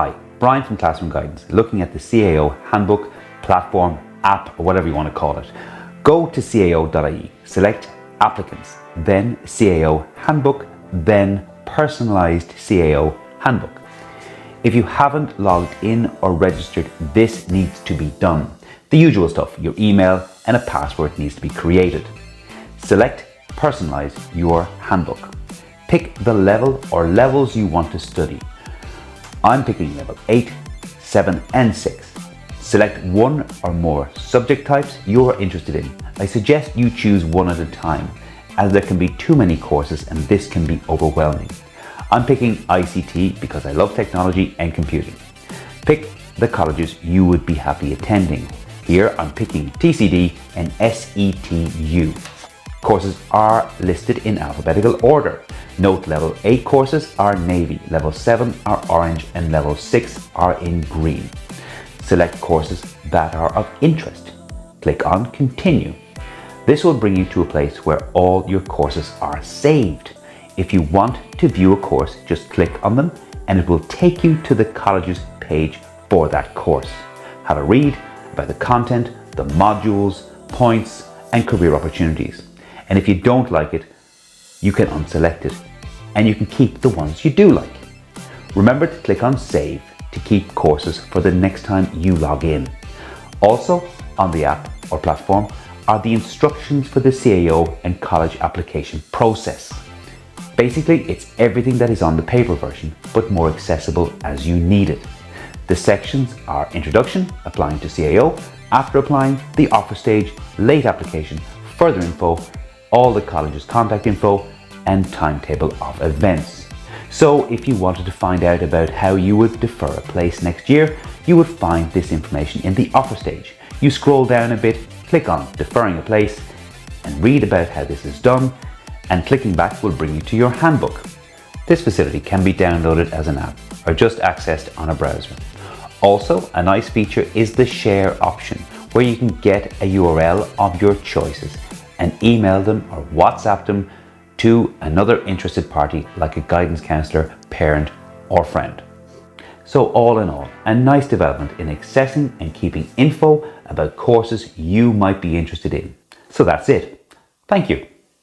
Hi, Brian from Classroom Guidance, looking at the CAO Handbook, platform, app, or whatever you want to call it. Go to cao.ie, select Applicants, then CAO Handbook, then Personalized CAO Handbook. If you haven't logged in or registered, this needs to be done. The usual stuff, your email and a password needs to be created. Select Personalize your handbook. Pick the level or levels you want to study. I'm picking level 8, 7 and 6. Select one or more subject types you're interested in. I suggest you choose one at a time, as there can be too many courses and this can be overwhelming. I'm picking ICT because I love technology and computing. Pick the colleges you would be happy attending. Here I'm picking TCD and SETU. Courses are listed in alphabetical order. Note level 8 courses are navy, level 7 are orange and level 6 are in green. Select courses that are of interest. Click on continue. This will bring you to a place where all your courses are saved. If you want to view a course, just click on them and it will take you to the college's page for that course. Have a read about the content, the modules, points and career opportunities. And if you don't like it, you can unselect it and you can keep the ones you do like. Remember to click on save to keep courses for the next time you log in. Also on the app or platform are the instructions for the CAO and college application process. Basically, it's everything that is on the paper version, but more accessible as you need it. The sections are introduction, applying to CAO, after applying, the offer stage, late application, further info, all the college's contact info, and timetable of events. So if you wanted to find out about how you would defer a place next year, you would find this information in the offer stage. You scroll down a bit, click on deferring a place, and read about how this is done, and clicking back will bring you to your handbook. This facility can be downloaded as an app or just accessed on a browser. Also, a nice feature is the share option, where you can get a URL of your choices and email them or WhatsApp them to another interested party like a guidance counsellor, parent or friend. So all in all, a nice development in accessing and keeping info about courses you might be interested in. So that's it. Thank you.